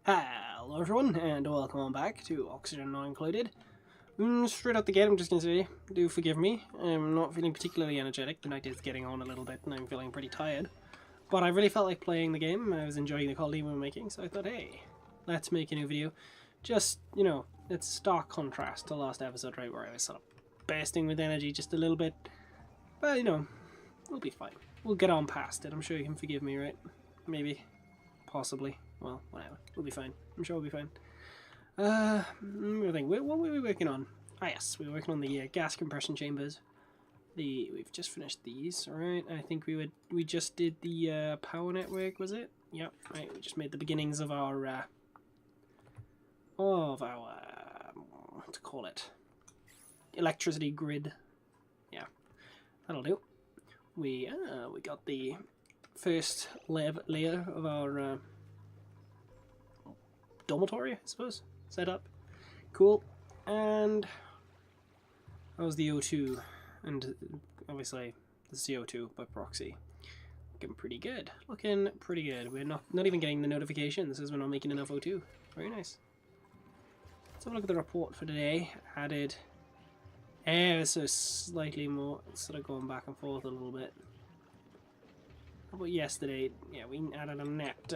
Hello everyone, and welcome back to Oxygen Not Included. Straight out the gate, I'm just going to say, do forgive me. I'm not feeling particularly energetic. The night is getting on a little bit, and I'm feeling pretty tired. But I really felt like playing the game. I was enjoying the quality we were making, so I thought, hey, let's make a new video. Just, you know, it's stark contrast to last episode, right, where I was sort of bursting with energy just a little bit. But, you know, we'll be fine. We'll get on past it. I'm sure you can forgive me, right? Maybe. Possibly. Well, whatever. We'll be fine. I'm sure we'll be fine. I think, what were we working on? Ah, yes, we were working on the gas compression chambers. We've just finished these, alright? I think we just did the power network, was it? Yep, right, we just made the beginnings of our, what to call it? Electricity grid. Yeah, that'll do. We got the first layer of our dormitory, I suppose, set up. Cool. And that was the O2, and obviously the CO2 by proxy. Looking pretty good. Looking pretty good. We're not even getting the notifications as we're not making enough O2. Very nice. Let's have a look at the report for today. Added ever so slightly more, sort of going back and forth a little bit. How about yesterday? Yeah, we added a net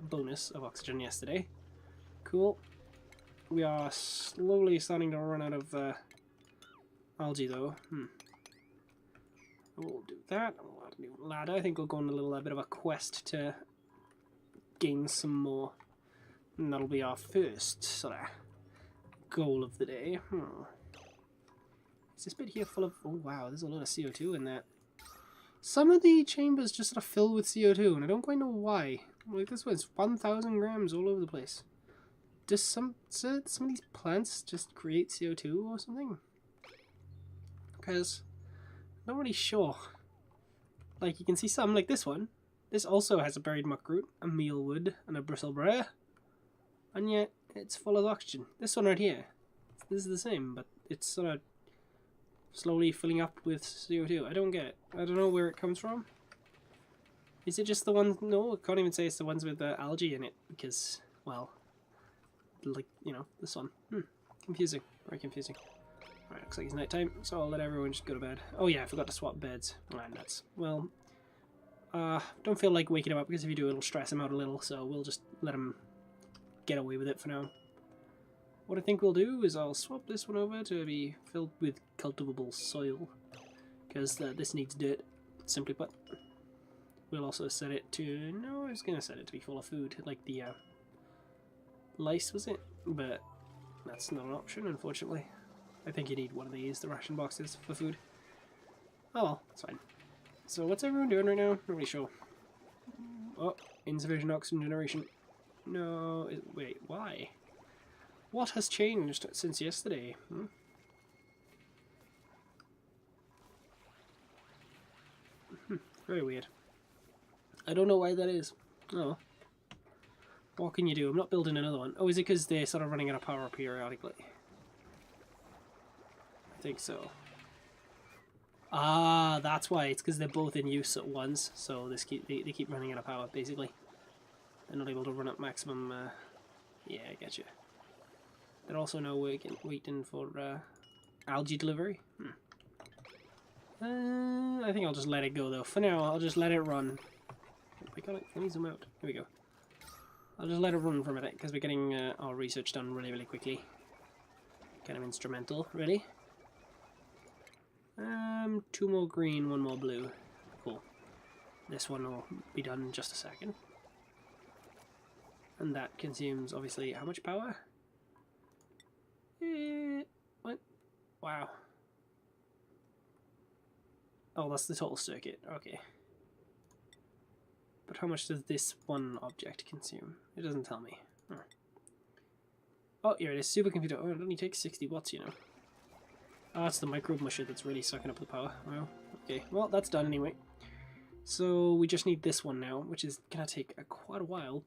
bonus of oxygen yesterday. Cool. We are slowly starting to run out of algae, though. We'll do that. We'll add a new ladder. I think we'll go on a little bit of a quest to gain some more. And that'll be our first sort of goal of the day. Is this bit here full of... Oh, wow, there's a lot of CO2 in that. Some of the chambers just sort of fill with CO2, and I don't quite know why. Like this one's 1,000 grams all over the place. Does some of these plants just create CO2 or something? Because I'm not really sure. Like you can see some, like this one. This also has a buried muckroot, a mealwood, and a bristlebriar. And yet it's full of oxygen. This one right here, this is the same, but it's sort of slowly filling up with CO2. I don't get it. I don't know where it comes from. Is it just the ones? No, I can't even say it's the ones with the algae in it because, well, like, you know, this one. Confusing. Very confusing. Alright, looks like it's nighttime, so I'll let everyone just go to bed. Oh yeah, I forgot to swap beds. Alright, nuts. Well, don't feel like waking him up because if you do it'll stress him out a little, so we'll just let him get away with it for now. What I think we'll do is I'll swap this one over to be filled with cultivable soil, because this needs dirt, simply put. We'll also set it to... No, I was going to set it to be full of food, like the lice, was it? But that's not an option, unfortunately. I think you need one of these, the ration boxes, for food. Oh well, it's fine. So what's everyone doing right now? Not really sure. Oh, insufficient oxygen generation. No, wait, why? What has changed since yesterday? Very weird. I don't know why that is. Oh. What can you do? I'm not building another one. Oh, is it because they're sort of running out of power periodically? I think so. Ah, that's why. It's because they're both in use at once, so they keep running out of power, basically. They're not able to run at maximum... Yeah, I get you. They're also now waiting for algae delivery. I think I'll just let it go, though. For now, I'll just let it run. Let me zoom out. Here we go. I'll just let it run for a minute, because we're getting our research done really, really quickly. Kind of instrumental, really. 2 more green, 1 more blue. Cool. This one will be done in just a second. And that consumes, obviously, how much power? What? Wow. Oh, that's the total circuit. Okay. But how much does this one object consume? It doesn't tell me. Oh, here it is. Supercomputer. Oh, it only takes 60 watts, you know. Oh, it's the microbe musher that's really sucking up the power. Wow. Okay. Well, that's done anyway. So we just need this one now, which is gonna take quite a while.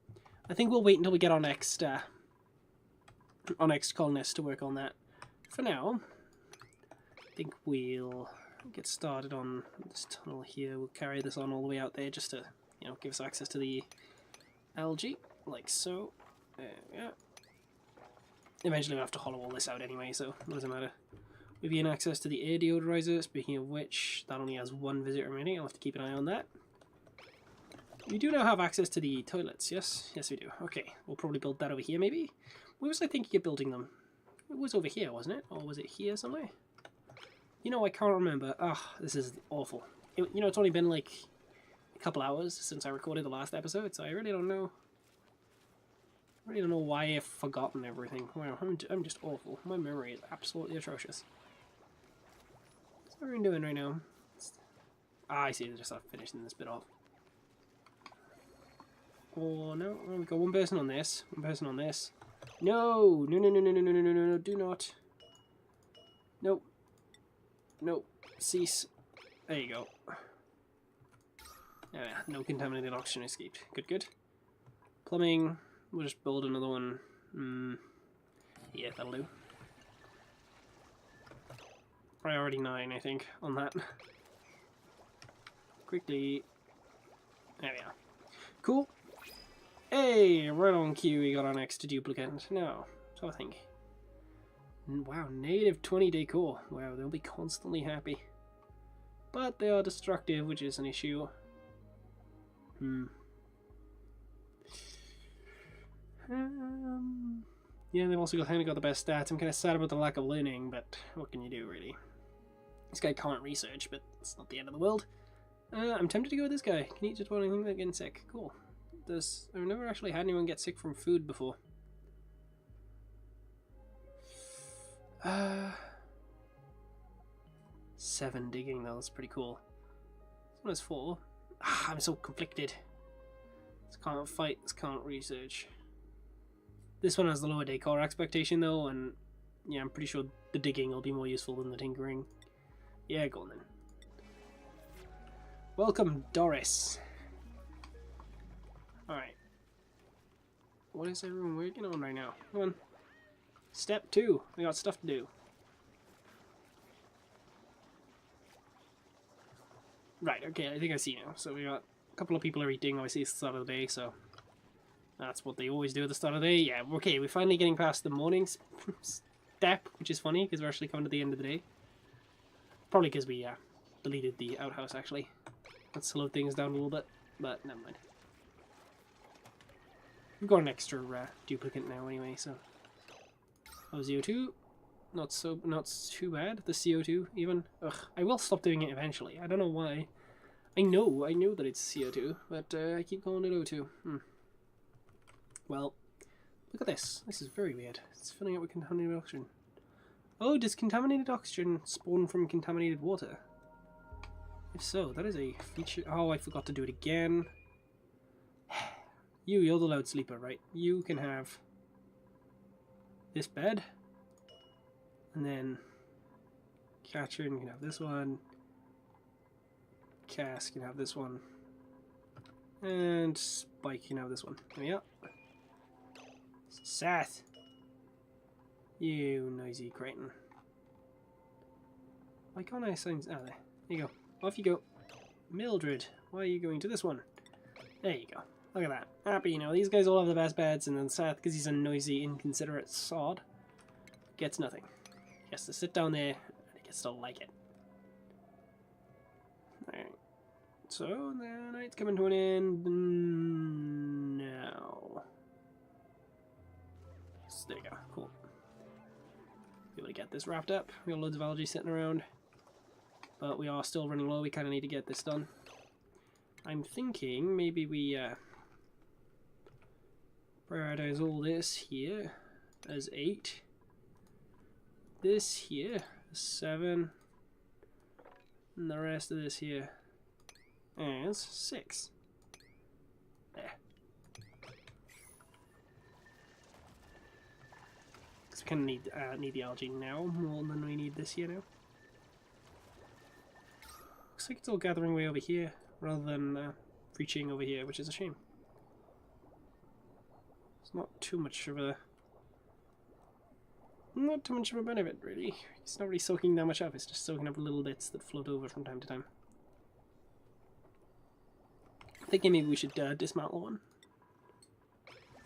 I think we'll wait until we get our next colonist to work on that. For now, I think we'll get started on this tunnel here. We'll carry this on all the way out there just to, you know, give us access to the algae, like so. There we go. Eventually we'll have to hollow all this out anyway, so it doesn't matter. We've gained access to the air deodorizer, speaking of which, that only has one visitor remaining. I'll have to keep an eye on that. We do now have access to the toilets, yes? Yes, we do. Okay, we'll probably build that over here, maybe? Where was I thinking of building them? It was over here, wasn't it? Or was it here somewhere? You know, I can't remember. Ah, this is awful. You know, it's only been like a couple hours since I recorded the last episode, so I really don't know. I really don't know why I've forgotten everything. Wow, I'm just awful. My memory is absolutely atrocious. What's everyone doing right now? Ah, I see. They're just finishing this bit off. Oh no! Oh, we've got one person on this. One person on this. No! No! No! No! No! No! No! No! No! No! Do not. Nope. Nope. Cease. There you go. Yeah, no contaminated oxygen escaped. Good, good. Plumbing. We'll just build another one. Yeah, that'll do. Priority 9, I think, on that. Quickly. There we are. Cool. Hey, right on cue, we got our next duplicate. Now, so I think. Wow, native 20 decor. Wow, they'll be constantly happy. But they are destructive, which is an issue. Yeah, they've also kind of got the best stats. I'm kind of sad about the lack of learning, but what can you do, really? This guy can't research, but it's not the end of the world. I'm tempted to go with this guy. Can eat just one anything without getting sick. Cool. I've never actually had anyone get sick from food before. 7 digging though, that's pretty cool. This one has 4. Ah, I'm so conflicted. This can't fight, this can't research. This one has the lower decor expectation though, and yeah, I'm pretty sure the digging will be more useful than the tinkering. Yeah, go on then. Welcome, Doris. Alright. What is everyone working on right now? Come on. Step 2. We got stuff to do. Right, okay, I think I see now. So we got a couple of people are eating, obviously it's the start of the day, so that's what they always do at the start of the day. Yeah, okay, we're finally getting past the morning step, which is funny, because we're actually coming to the end of the day. Probably because we deleted the outhouse, actually. That slowed things down a little bit, but never mind. We've got an extra duplicate now anyway, so... Oh, CO2. Not too bad. The CO2, even. Ugh, I will stop doing it eventually. I don't know why. I know that it's CO2, but I keep calling it O2. Well, look at this. This is very weird. It's filling up with contaminated oxygen. Oh, does contaminated oxygen spawn from contaminated water? If so, that is a feature. Oh, I forgot to do it again. You're the loud sleeper, right? You can have this bed. And then Catherine can have this one. Cass can have this one. And Spike can have this one. There we go. Seth! You noisy Creighton. Why can't I assign... Oh, there you go. Off you go. Mildred, why are you going to this one? There you go. Look at that. Happy, you know, these guys all have the best beds, and then Seth, because he's a noisy, inconsiderate sod, gets nothing. He has to sit down there, and he gets to like it. Alright. So, the night's coming to an end now. So, there you go. Cool. Be able to get this wrapped up. We got loads of algae sitting around. But we are still running low. We kind of need to get this done. I'm thinking maybe we prioritize all this here as 8. This here as 7. And the rest of this here as 6. There. Because we kind of need the algae now more than we need this here now. Looks like it's all gathering way over here rather than reaching over here, which is a shame. It's not too much of a benefit, really. It's not really soaking that much up, it's just soaking up little bits that float over from time to time. Thinking maybe we should dismantle one.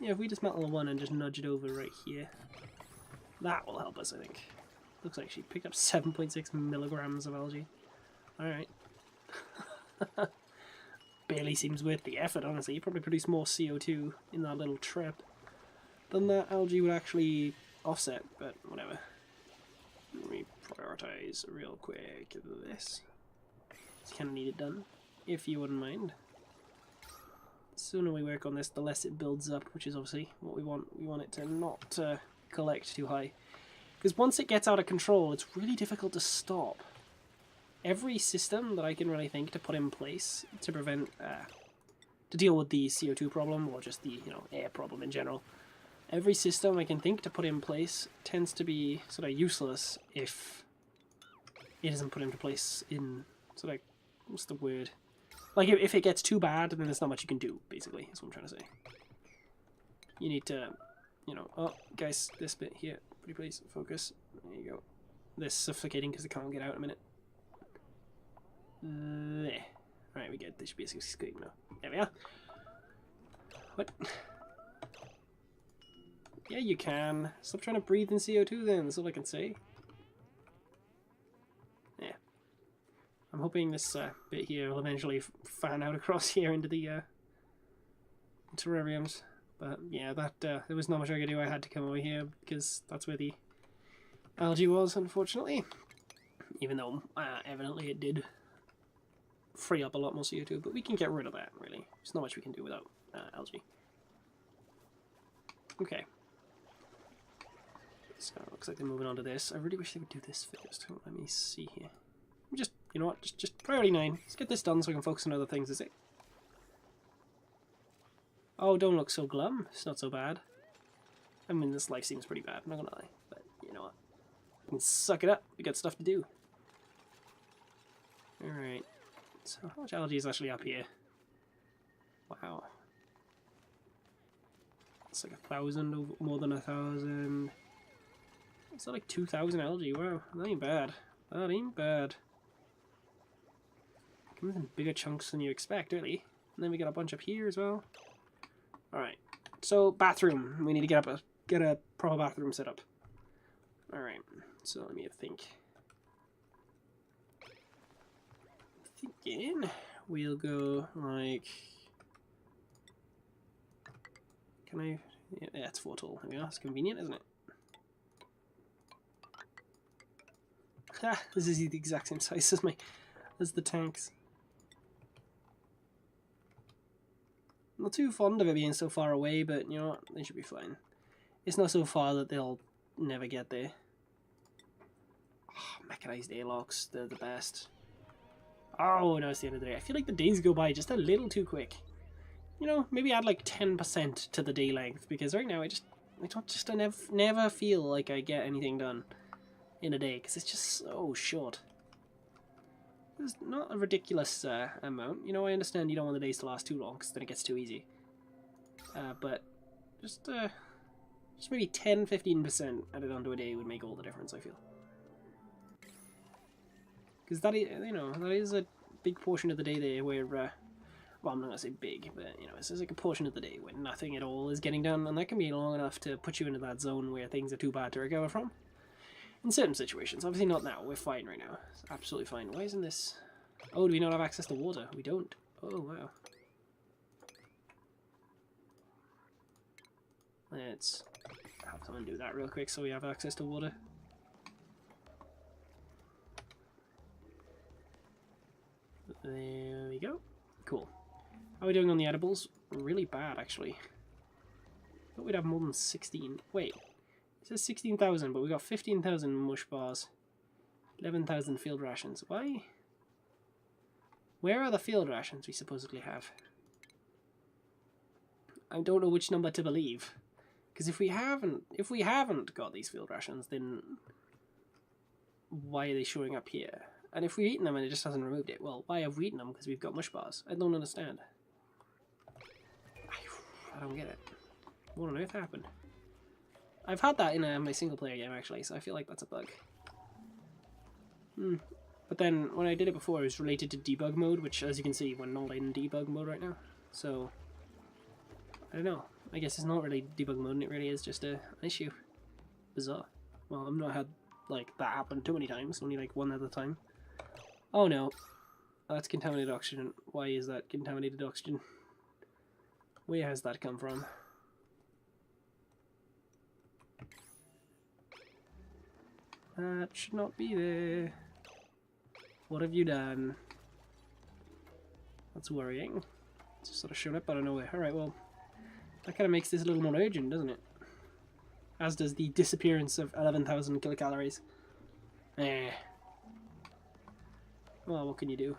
Yeah, if we dismantle the one and just nudge it over right here, that will help us, I think. Looks like she picked up 7.6 milligrams of algae. Alright. Barely seems worth the effort, honestly. You probably produce more CO2 in that little trip than that algae would actually offset, but whatever. Let me prioritize real quick this. Just kind of need it done, if you wouldn't mind. The sooner we work on this, the less it builds up, which is obviously what we want. We want it to not collect too high. Because once it gets out of control, it's really difficult to stop. Every system that I can really think to put in place to prevent, to deal with the CO2 problem, or just the, air problem in general, every system I can think to put in place tends to be sort of useless if it isn't put into place in, sort of, what's the word? Like, if it gets too bad, then there's not much you can do, basically, is what I'm trying to say. You need to, oh, guys, this bit here, pretty please, focus. There you go. They're suffocating because they can't get out in a minute. There. Alright, we get this. Should be escape now. There we are. What? Yeah, you can. Stop trying to breathe in CO2 then, that's all I can say. Yeah. I'm hoping this bit here will eventually fan out across here into the terrariums. But yeah, that there was not much I could do. I had to come over here because that's where the algae was, unfortunately. Even though evidently it did free up a lot more CO2, but we can get rid of that, really. There's not much we can do without algae. Okay. So it looks like they're moving on to this. I really wish they would do this first. Let me see here. Just, you know what, just priority 9. Let's get this done so I can focus on other things, is it? Oh, don't look so glum. It's not so bad. I mean, this life seems pretty bad, I'm not gonna lie. But, you know what? We can suck it up. We got stuff to do. Alright. So how much algae is actually up here? Wow. It's like 1,000, more than 1,000. It's like 2,000 algae. Wow, that ain't bad. That ain't bad. Comes in bigger chunks than you expect, really. And then we got a bunch up here as well. Alright. So, bathroom. We need to get a proper bathroom set up. Alright. So let me think. Thinking we'll go like, can I, yeah, it's 4 tall. There we are. It's convenient, isn't it? Ah, this is the exact same size as the tanks. Not too fond of it being so far away, but you know what, they should be fine. It's not so far that they'll never get there. Oh, mechanized airlocks, they're the best. Oh, no, it's the end of the day. I feel like the days go by just a little too quick. You know, maybe add like 10% to the day length, because right now I never feel like I get anything done in a day, because it's just so short. It's not a ridiculous amount. You know, I understand you don't want the days to last too long, because then it gets too easy. But just maybe 10-15% added onto a day would make all the difference, I feel. Because that is, you know, that is a big portion of the day there where, well, I'm not going to say big, but, you know, it's like a portion of the day when nothing at all is getting done, and that can be long enough to put you into that zone where things are too bad to recover from. In certain situations. Obviously not now, we're fine right now. It's absolutely fine. Why isn't this... Oh, do we not have access to water? We don't. Oh, wow. Let's have someone do that real quick so we have access to water. There we go. Cool. How are we doing on the edibles? Really bad, actually. I thought we'd have more than 16. Wait. It says 16,000, but we got 15,000 mush bars. 11,000 field rations. Why? Where are the field rations we supposedly have? I don't know which number to believe. Because if we haven't got these field rations, then why are they showing up here? And if we've eaten them and it just hasn't removed it, well, why have we eaten them? Because we've got mush bars. I don't understand. I don't get it. What on earth happened? I've had that in my single player game, actually, so I feel like that's a bug. But then, when I did it before, it was related to debug mode, which, as you can see, we're not in debug mode right now. So, I don't know. I guess it's not really debug mode, it really is just an issue. Bizarre. Well, I've not had like that happen too many times, only like one at a time. Oh no. That's contaminated oxygen. Why is that contaminated oxygen? Where has that come from? That should not be there. What have you done? That's worrying. It's just sort of shown up out of nowhere. Alright, well, that kind of makes this a little more urgent, doesn't it? As does the disappearance of 11,000 kilocalories. Eh. Well, what can you do?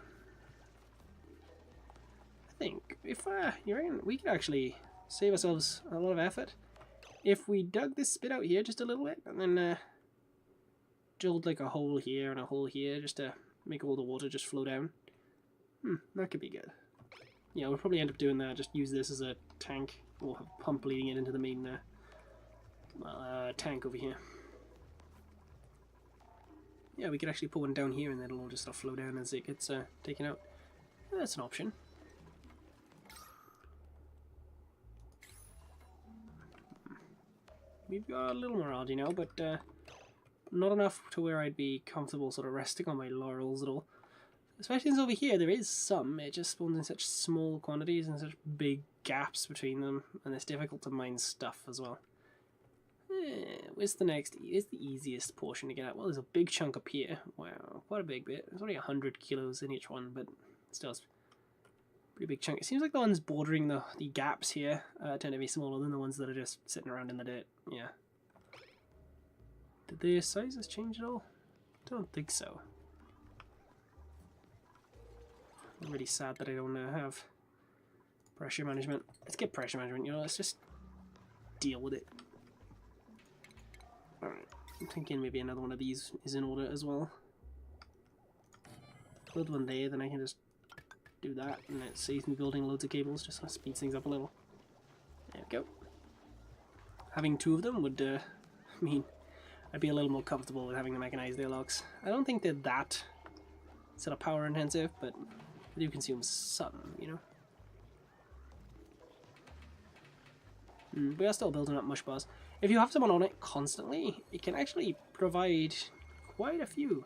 I think if you reckon we could actually save ourselves a lot of effort if we dug this bit out here just a little bit and then drilled like a hole here and a hole here just to make all the water just flow down. That could be good. Yeah, we'll probably end up doing that. Just use this as a tank. We'll have a pump leading it into the main tank over here. Yeah, we could actually put one down here and then it'll all just sort of flow down as it gets taken out. That's an option. We've got a little more algae now, but not enough to where I'd be comfortable sort of resting on my laurels at all. Especially since over here there is some, it just spawns in such small quantities and such big gaps between them, and it's difficult to mine stuff as well. Where's the next? Here's the easiest portion to get at. Well, there's a big chunk up here. Wow, quite a big bit. There's only 100 kilos in each one, but still, it's a pretty big chunk. It seems like the ones bordering the gaps here tend to be smaller than the ones that are just sitting around in the dirt. Yeah. Did their sizes change at all? Don't think so. I'm really sad that I don't have pressure management. Let's get pressure management, you know, let's just deal with it. Alright, I'm thinking maybe another one of these is in order as well. Build one there, then I can just do that, and it saves me building loads of cables, just speeds things up a little. There we go. Having two of them would mean I'd be a little more comfortable with having the mechanized airlocks. I don't think they're that sort of power intensive, but they do consume some, you know. We are still building up mush bars. If you have someone on it constantly, it can actually provide quite a few.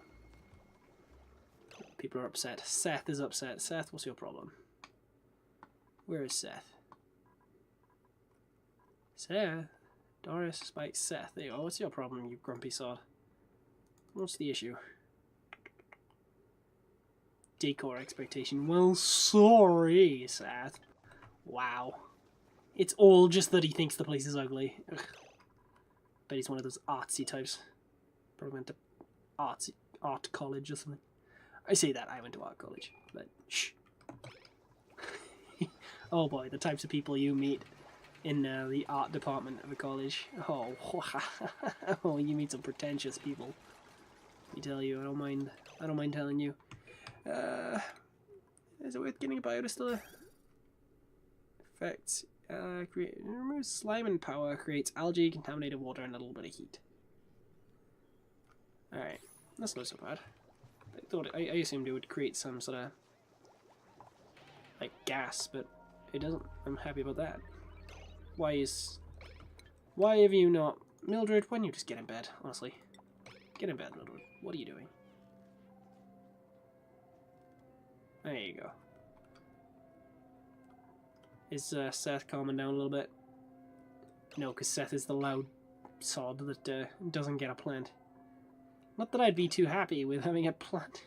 People are upset. Seth is upset. Seth, what's your problem? Where is Seth? Seth? Doris, Spike, Seth. There you go. What's your problem, you grumpy sod? What's the issue? Decor expectation. Well, sorry, Seth. Wow. It's all just that he thinks the place is ugly. Ugh. Bet he's one of those artsy types. Probably went to art college or something. I say that, I went to art college, but shh. Oh boy, the types of people you meet in the art department of a college. Oh, oh, you meet some pretentious people. Let me tell you, I don't mind telling you. Is it worth getting a biodistiller? Effects. Removes slime and power, creates algae, contaminated water, and a little bit of heat. Alright, that's not so bad. I assumed it would create some sort of like gas, but it doesn't. I'm happy about that. Why have you not, Mildred? Why don't you just get in bed? Honestly, get in bed, Mildred. What are you doing? There you go. Is Seth calming down a little bit? No, because Seth is the loud sod that doesn't get a plant. Not that I'd be too happy with having a plant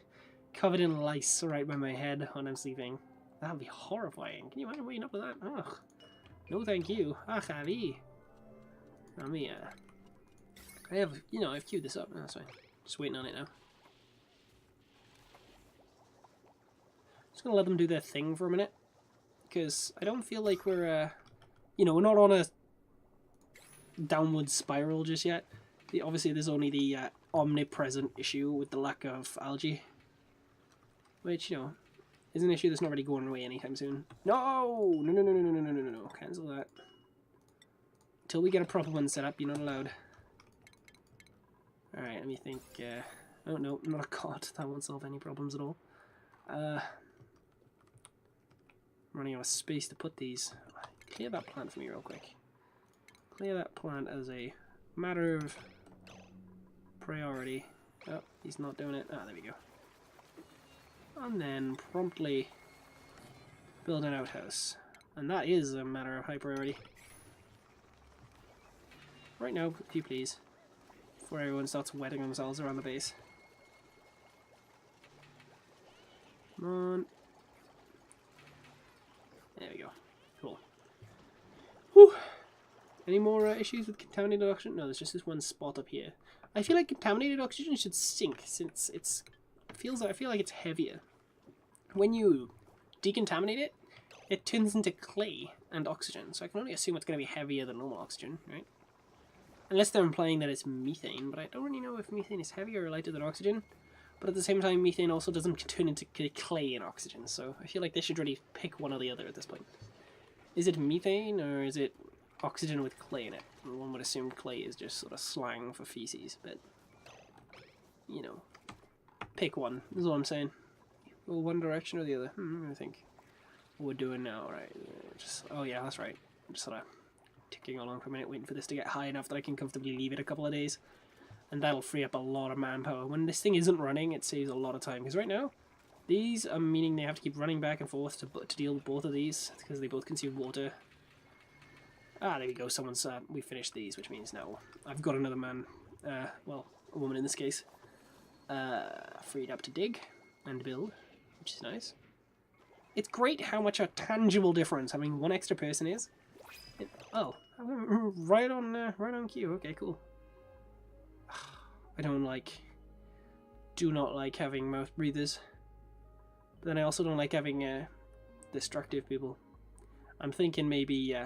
covered in lice right by my head when I'm sleeping. That would be horrifying. Can you imagine waking up with that? Ugh. No thank you. Ah, Javi. I mean, I have, you know, I've queued this up. That's fine. Just waiting on it now. Just gonna let them do their thing for a minute. Because I don't feel like we're, you know, we're not on a downward spiral just yet. Obviously, there's only the omnipresent issue with the lack of algae. Which, you know, is an issue that's not really going away anytime soon. No! No. Cancel that. Until we get a proper one set up, you're not allowed. Alright, let me think. Oh, no, not a cot. That won't solve any problems at all. Running out of space to put these. Clear that plant for me real quick. clear that plant as a matter of priority. Oh, he's not doing it. Ah, there we go. And then promptly build an outhouse. And that is a matter of high priority. Right now, if you please. Before everyone starts wetting themselves around the base. Come on. There we go. Cool. Whew. Any more issues with contaminated oxygen? No, there's just this one spot up here. I feel like contaminated oxygen should sink since I feel like it's heavier. When you decontaminate it, it turns into clay and oxygen. So I can only assume it's going to be heavier than normal oxygen, right? Unless they're implying that it's methane, but I don't really know if methane is heavier or lighter than oxygen. But at the same time, methane also doesn't turn into clay and oxygen, so I feel like they should really pick one or the other at this point. Is it methane, or is it oxygen with clay in it? And one would assume clay is just sort of slang for feces, but, you know, pick one, is all I'm saying. Go one direction or the other. I think what we're doing now, right? Just, oh yeah, that's right. I'm just sort of ticking along for a minute, waiting for this to get high enough that I can comfortably leave it a couple of days. And that'll free up a lot of manpower. When this thing isn't running, it saves a lot of time. Because right now, these are meaning they have to keep running back and forth to deal with both of these. Because they both consume water. Ah, there we go. Someone's, we finished these, which means now I've got another man, well, a woman in this case, freed up to dig and build, which is nice. It's great how much a tangible difference having one extra person is. Oh, right on cue. Okay, cool. I do not like having mouth breathers. But then I also don't like having destructive people. I'm thinking maybe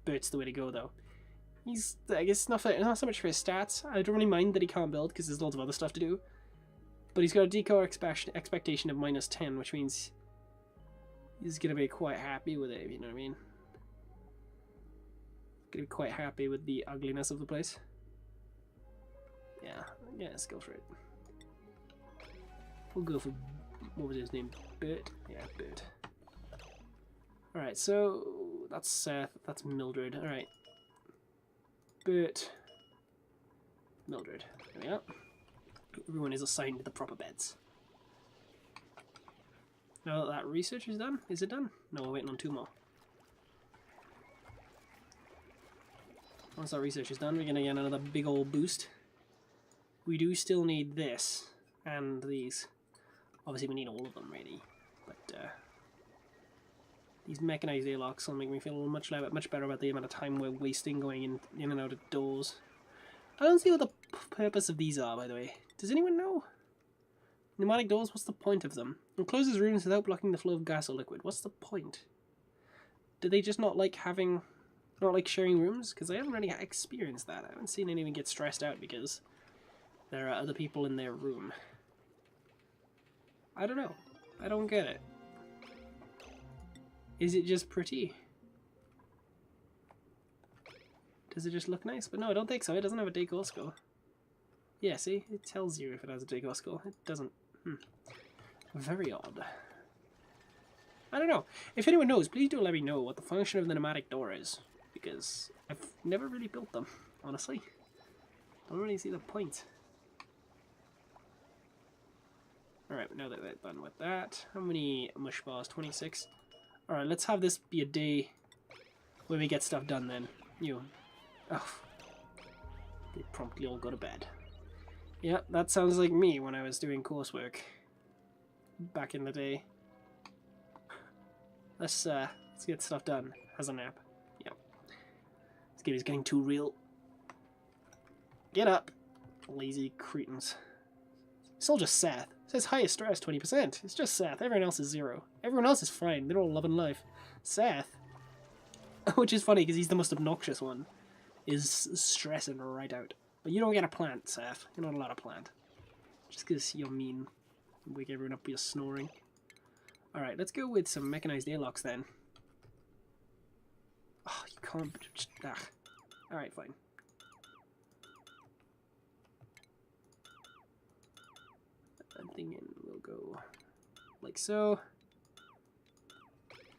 Bert's the way to go though. I guess not so much for his stats. I don't really mind that he can't build because there's lots of other stuff to do. But he's got a decor expectation of -10, which means he's gonna be quite happy with it, if you know what I mean. Gonna be quite happy with the ugliness of the place. Yeah, let's go for it. We'll go for, what was his name? Bert? Yeah, Bert. Alright, so that's Seth, that's Mildred. Alright. Bert. Mildred. There we go. Everyone is assigned to the proper beds. Now that research is done, is it done? No, we're waiting on 2 more. Once that research is done, we're gonna get another big old boost. We do still need this and these. Obviously we need all of them really, but these mechanized airlocks will make me feel much better about the amount of time we're wasting going in and out of doors. I don't see what the purpose of these are, by the way. Does anyone know? Pneumatic doors, what's the point of them? Encloses rooms without blocking the flow of gas or liquid. What's the point? Do they just not like sharing rooms? Because I haven't really experienced that. I haven't seen anyone get stressed out because there are other people in their room. I don't know. I don't get it. Is it just pretty? Does it just look nice? But no, I don't think so. It doesn't have a decor score. Yeah, see? It tells you if it has a decor score. It doesn't. Very odd. I don't know. If anyone knows, please do let me know what the function of the pneumatic door is. Because I've never really built them, honestly. Don't really see the point. Alright, now that we're done with that, how many mush bars? 26. Alright, let's have this be a day where we get stuff done then. Oh. They promptly all go to bed. Yeah, that sounds like me when I was doing coursework back in the day. Let's get stuff done. Has a nap. Yep. This game is getting too real. Get up, lazy cretins. It's all just Seth. It says highest stress 20%. It's just Seth. Everyone else is 0. Everyone else is fine. They're all loving life. Seth, which is funny because he's the most obnoxious one, is stressing right out. But you don't get a plant, Seth. You're not allowed to plant. Just because you're mean. Wake everyone up with your snoring. Alright, let's go with some mechanized airlocks then. Oh, you can't... Alright, fine. I'm thinking we'll go like so.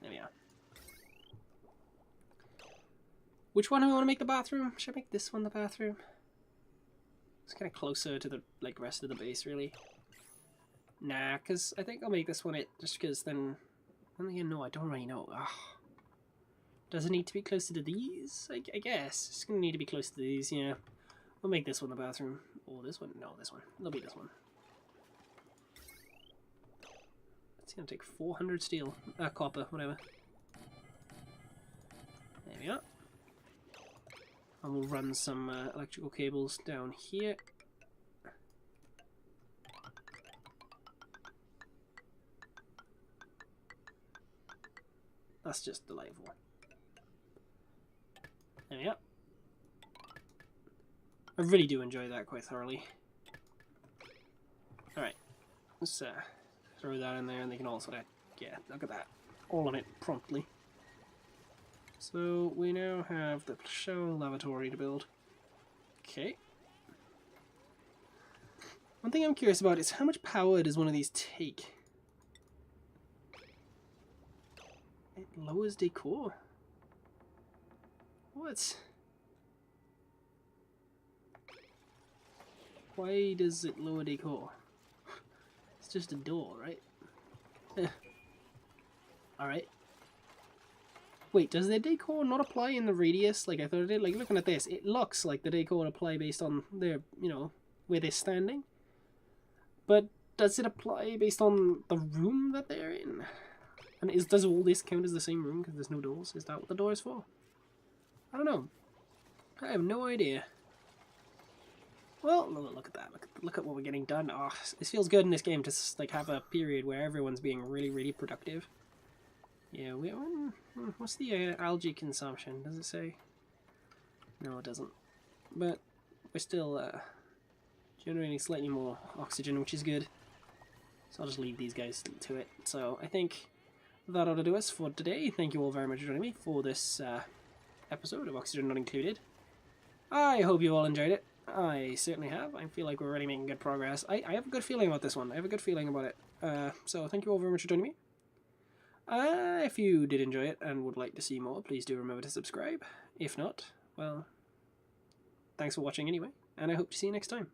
There we are. Which one do we want to make the bathroom? Should I make this one the bathroom? It's kind of closer to the like rest of the base, really. Nah, because I think I'll make this one it, just because then again, no, I don't really know. Ugh. Does it need to be closer to these? I guess. It's going to need to be close to these, yeah. We'll make this one the bathroom. Or this one? No, this one. It'll be this one. It's going to take 400 steel. Copper, whatever. There we are. And we'll run some electrical cables down here. That's just delightful. There we are. I really do enjoy that quite thoroughly. Alright, let's throw that in there and they can all sort of, yeah, look at that. All on it promptly. So we now have the show lavatory to build. Okay. One thing I'm curious about is how much power does one of these take? It lowers decor? What? Why does it lower decor? It's just a door, right? Alright. Wait, does the decor not apply in the radius like I thought it did? Like, looking at this, it looks like the decor would apply based on their, you know, where they're standing. But does it apply based on the room that they're in? And does all this count as the same room because there's no doors? Is that what the door is for? I don't know. I have no idea. Well, look at that. Look at what we're getting done. Oh, it feels good in this game to like have a period where everyone's being really, really productive. Yeah, what's the algae consumption? Does it say? No, it doesn't. But we're still generating slightly more oxygen, which is good. So I'll just leave these guys to it. So I think that ought to do us for today. Thank you all very much for joining me for this episode of Oxygen Not Included. I hope you all enjoyed it. I certainly have. I feel like we're really making good progress. I have a good feeling about this one. I have a good feeling about it. So thank you all very much for joining me. If you did enjoy it and would like to see more, please do remember to subscribe. If not, well, thanks for watching anyway, and I hope to see you next time.